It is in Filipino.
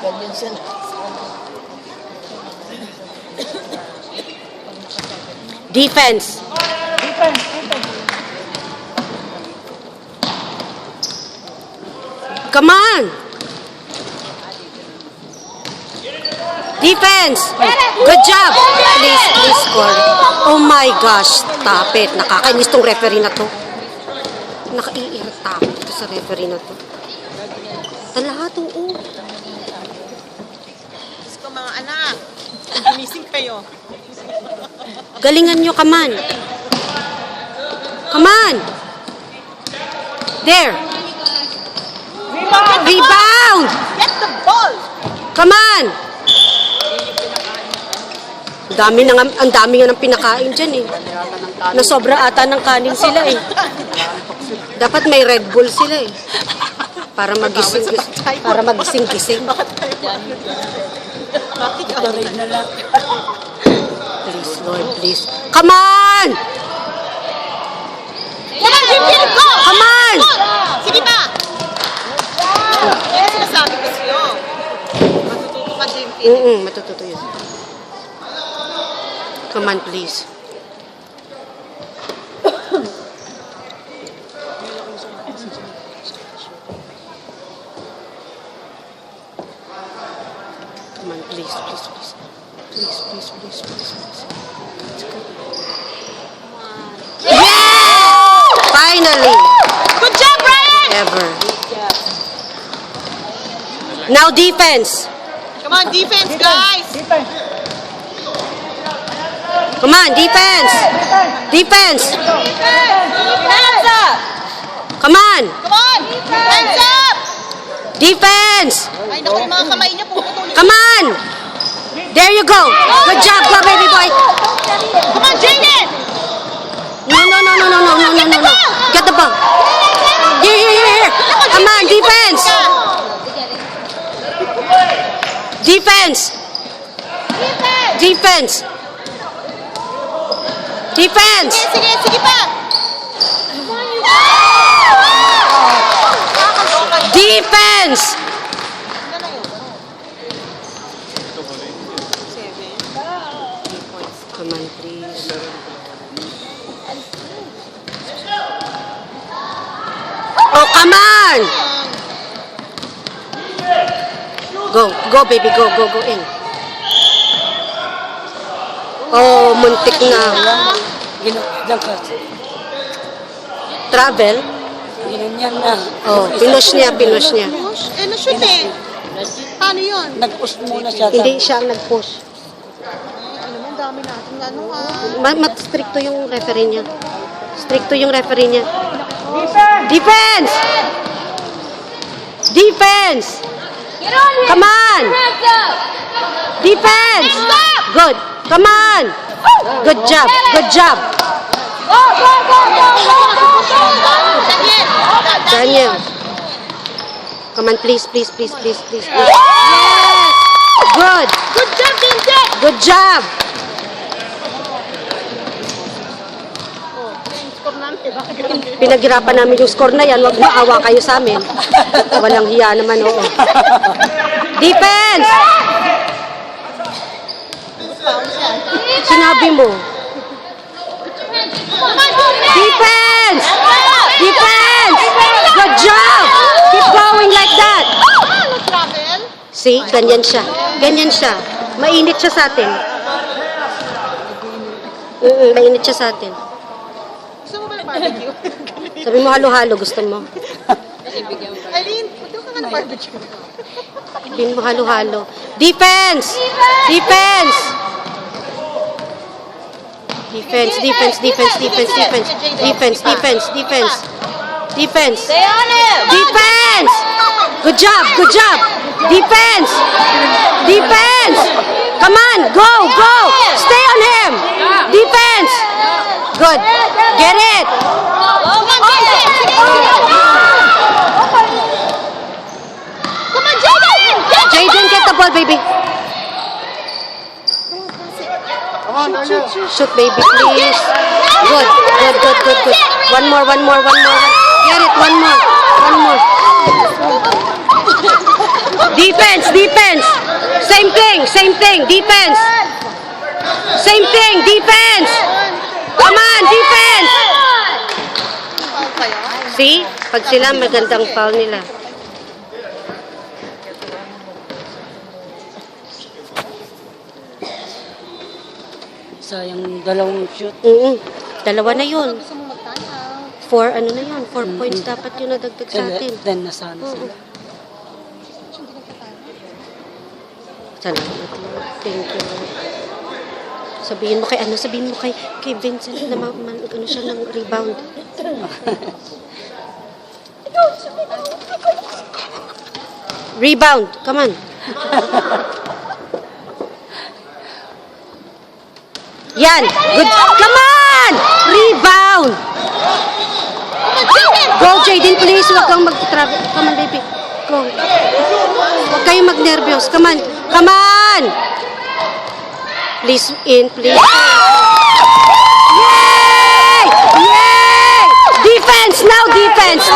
Ganyan sila. Defense. Come on. Defense. Good job. Please score. Oh my gosh. Stop it. Nakakainis tong referee na to. Nakaiirita ako dito sa referee na to. Lahat, oo. Gusto mga anak. Gumising kayo. Galingan nyo, come on. Come on. There. Rebound. Get the ball. Come on. Ang dami nga ng pinakain dyan eh. Nasobra ata ng kanin sila eh. Dapat may Red Bull sila eh. Para magising-gising. Please, Lord, please. Come on! Come on, Jim, go! Come on! Sige pa! Yan sinasabi ko sa'yo. Matututo ka, Jim. Matututo yun. Come on, please. Come on, please. Please. Let's go. Yeah! Finally! Good job, Brian! Ever. Now defense. Come on, defense, guys! Come on, defense. Defense. Hands up! Come on. Come on! Hands up! Defense. Ay, naku, yung mga kamay niya, puputulin. Come on. There you go. Good job, go baby boy. Come on, Jaden! No. Get the ball. Here. Come on, defense. Defense. Sige pa! Defense. Come on, please. Oh, come on. Go, baby, go in. Oh, muntik na. Travel? Oh, pinush niya. Eh, na-shoot eh. Paano yun? Nag-push muna siya. Hindi siya ang nag-push. Ano mo, ang dami natin. Ano Stricto yung referee niya. Defense! Come on! Defense! Good. Come on! Good job. Daniel. Come on, please. Yes! Good. Good job. Pinaghirapan namin yung score na yan. Huwag maawa kayo sa amin. Walang hiya naman, oo. Defense! Sinabi mo. Defense! Good job! Keep going like that. See? Ganyan siya. Mainit siya sa atin. Mainit siya sa atin. Gusto mo ba ng barbecue? Sabi mo halo-halo, gusto mo? Aileen, punta ka nga ng barbecue. Sabi mo halo-halo. Defense! Stay on him! Defense! Good job! Defense! Come on! Go! Stay on him! Defense! Good! Get it! Come on, Jaden, get the ball, baby! Shoot, baby, please. Good. One more. Get it, one more. Defense. Same thing, defense. Same thing, defense. Come on, defense. See? Pag sila, magandang foul nila. Sayang dalawang shoot. Dalawa na yun. Gusto mo magtanaw. 4 ano na yun? 4 points dapat yun nadagdag sa atin. Then nasana sila. Hindi nagtanaw. Salamat. Thank you. Sabihin mo kay Vincent na ano siya ng rebound. Rebound, come on. Yan, good. Come on! Rebound! Go, Jaden, please. Huwag kang mag-travel. Come on, baby. Go. Huwag kayong mag-nervyos. Come on. Come on! Please, please. Yay! Yay! Defense now, defense!